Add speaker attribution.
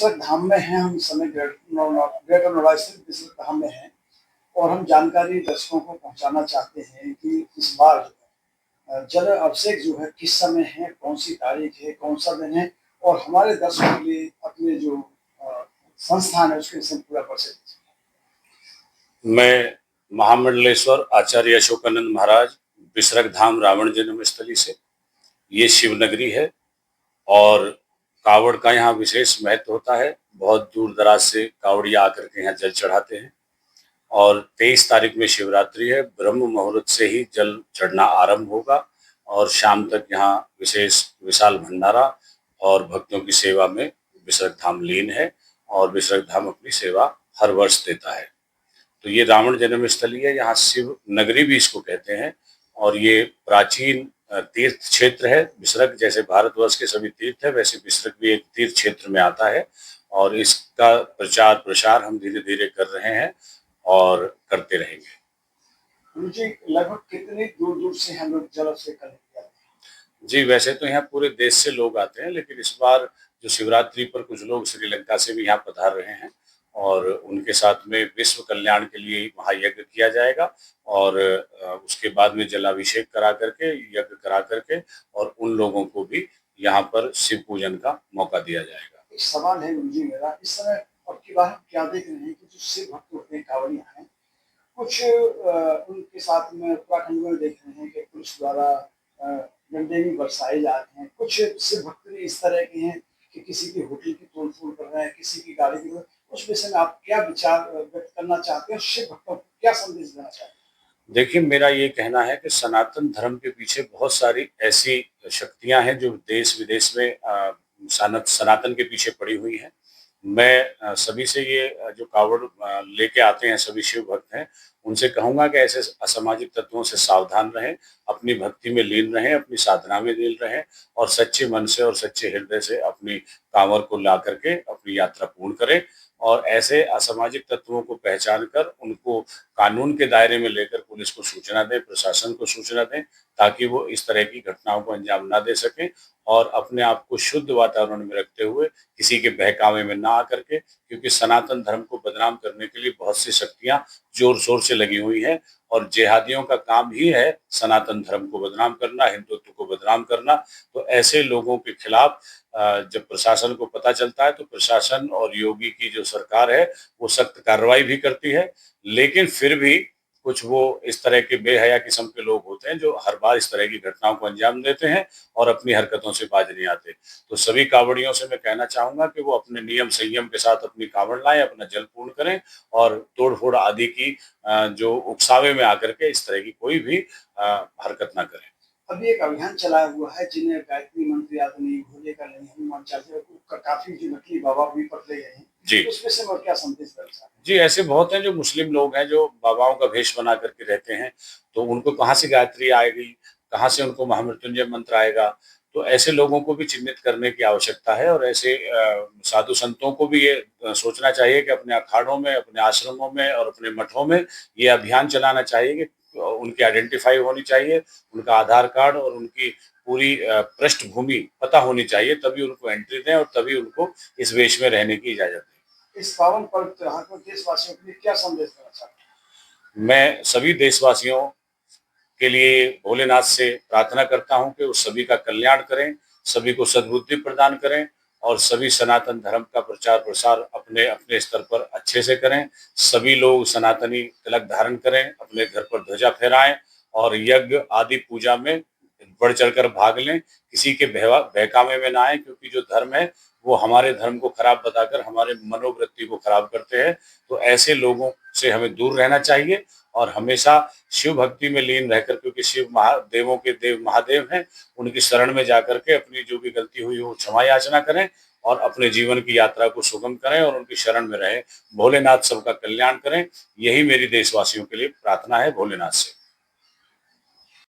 Speaker 1: बिसरक धाम में हैं हम इस समय ग्रेटर नोएडा स्थित बिसरक धाम में हैं और हम जानकारी दर्शकों को पहुंचाना चाहते हैं कि इस बार जल अभिषेक जो है किस समय है, कौन सी तारीख है, कौन सा दिन है और हमारे दर्शकों के लिए अपने जो संस्थान है उसके विषय में पूरा परिचय दीजिए।
Speaker 2: मैं महामंडलेश्वर आचार्य अशोकानंद महाराज बिसरक धाम रावण जन्म स्थली से, ये शिव नगरी है और कावड़ का यहाँ विशेष महत्व होता है। बहुत दूर दराज से कावड़िया आकर के यहाँ जल चढ़ाते हैं और 23 तारीख में शिवरात्रि है। ब्रह्म मुहूर्त से ही जल चढ़ना आरंभ होगा और शाम तक यहाँ विशेष विशाल भंडारा और भक्तों की सेवा में बिसरक धाम लीन है और बिसरक धाम अपनी सेवा हर वर्ष देता है। तो ये रावण जन्म स्थली है, यहाँ शिव नगरी भी इसको कहते हैं और ये प्राचीन तीर्थ क्षेत्र है। बिसरक जैसे भारतवर्ष के सभी तीर्थ है, वैसे बिसरक भी एक तीर्थ क्षेत्र में आता है और इसका प्रचार प्रसार हम धीरे धीरे कर रहे हैं और करते रहेंगे।
Speaker 1: जी, लगभग कितने दूर दूर से हम लोग जल अभिषेक करने जाते हैं?
Speaker 2: जी, वैसे तो यहाँ पूरे देश से लोग आते हैं, लेकिन इस बार जो शिवरात्रि पर कुछ लोग श्रीलंका से भी यहाँ पधार रहे हैं और उनके साथ में विश्व कल्याण के लिए महायज्ञ किया जाएगा और उसके बाद में जलाभिषेक करा करके, यज्ञ करा करके और उन लोगों को भी यहाँ पर शिव पूजन का मौका दिया जाएगा।
Speaker 1: एक सवाल है गुरुजी मेरा, इस समय अब की बार हम क्या देख रहे हैं कि जो शिव भक्त होते हैं, कांवड़िया हैं, कुछ उनके साथ में उत्तराखंड में देख रहे हैं कि पुलिस द्वारा डंडे भी बरसाए जा रहे हैं। कुछ शिव भक्त भी इस तरह के हैं कि किसी की होटल की तोड़फोड़ कर रहे हैं, किसी की गाड़ी की। उस विषय में आप क्या विचार व्यक्त करना चाहते हैं, शिव भक्तों को क्या संदेश देना चाहते हैं?
Speaker 2: देखिए, मेरा ये कहना है कि सनातन धर्म के पीछे बहुत सारी ऐसी शक्तियां हैं जो देश विदेश में सनातन के पीछे पड़ी हुई हैं। मैं सभी से ये जो कावड़ लेके आते हैं सभी शिव भक्त हैं, उनसे कहूंगा कि ऐसे असामाजिक तत्वों से सावधान रहें, अपनी भक्ति में लीन रहें, अपनी साधना में लीन रहें और सच्चे मन से और सच्चे हृदय से अपनी कांवर को ला करके अपनी यात्रा पूर्ण करें और ऐसे असामाजिक तत्वों को पहचान कर उनको कानून के दायरे में लेकर पुलिस को सूचना दें, प्रशासन को सूचना दें, ताकि वो इस तरह की घटनाओं को अंजाम ना दे सकें और अपने आप को शुद्ध वातावरण में रखते हुए किसी के बहकावे में ना आकर के, क्योंकि सनातन धर्म को बदनाम करने के लिए बहुत सी शक्तियां जोर शोर से लगी हुई हैं और जिहादियों का काम ही है सनातन धर्म को बदनाम करना, हिंदुत्व को बदनाम करना। तो ऐसे लोगों के खिलाफ जब प्रशासन को पता चलता है तो प्रशासन और योगी की जो सरकार है वो सख्त कार्रवाई भी करती है, लेकिन फिर भी कुछ वो इस तरह के बेहया किस्म के लोग होते हैं जो हर बार इस तरह की घटनाओं को अंजाम देते हैं और अपनी हरकतों से बाज नहीं आते। तो सभी कांवड़ियों से मैं कहना चाहूंगा कि वो अपने नियम संयम के साथ अपनी कांवड़ लाएं, अपना जल पूर्ण करें और तोड़-फोड़ आदि की जो उकसावे में आकर के इस तरह की कोई भी हरकत ना करें।
Speaker 1: अभी एक अभियान चलाया हुआ है जिन्हें गायत्री मंत्र याद नहीं, भोले का नहीं, हनुमान चालीसा काफी जो नकली बाबा भी पकड़े गए हैं।
Speaker 2: जी,
Speaker 1: उस विषय में क्या संदेश देना चाहते हैं?
Speaker 2: जी, ऐसे बहुत हैं जो मुस्लिम लोग हैं जो बाबाओं का भेष बना करके रहते हैं, तो उनको कहाँ से गायत्री आएगी, कहाँ से उनको महामृत्युंजय मंत्र आएगा। तो ऐसे लोगों को भी चिन्हित करने की आवश्यकता है और ऐसे साधु संतों को भी ये सोचना चाहिए कि अपने अखाड़ों में, अपने आश्रमों में और अपने मठों में ये अभियान चलाना चाहिए कि उनकी आइडेंटिफाई होनी चाहिए, उनका आधार कार्ड और उनकी पूरी पृष्ठभूमि पता होनी चाहिए, तभी उनको एंट्री दें और तभी उनको इस वेश में रहने की इजाज़त दें।
Speaker 1: इस पावन पर्व त्योहार पर देशवासियों के लिए क्या संदेश देना चाहते हैं?
Speaker 2: मैं सभी देशवासियों के लिए भोलेनाथ से प्रार्थना करता हूं कि वो सभी का कल्याण करें, सभी को सद्बुद्धि प्रदान करें और सभी सनातन धर्म का प्रचार प्रसार अपने अपने स्तर पर अच्छे से करें। सभी लोग सनातनी तिलक धारण करें, अपने घर पर ध्वजा फहराएं और यज्ञ आदि पूजा में बढ़ चढ़कर भाग लें। किसी के बहकावे में ना आए, क्योंकि जो धर्म है वो हमारे धर्म को खराब बताकर हमारे मनोवृत्ति को खराब करते हैं। तो ऐसे लोगों से हमें दूर रहना चाहिए और हमेशा शिव भक्ति में लीन रहकर, क्योंकि शिव महादेवों के देव महादेव हैं, उनकी शरण में जाकर के अपनी जो भी गलती हुई हो क्षमा याचना करें और अपने जीवन की यात्रा को सुगम करें और उनकी शरण में रहें। भोलेनाथ सबका कल्याण करें, यही मेरी देशवासियों के लिए प्रार्थना है भोलेनाथ से।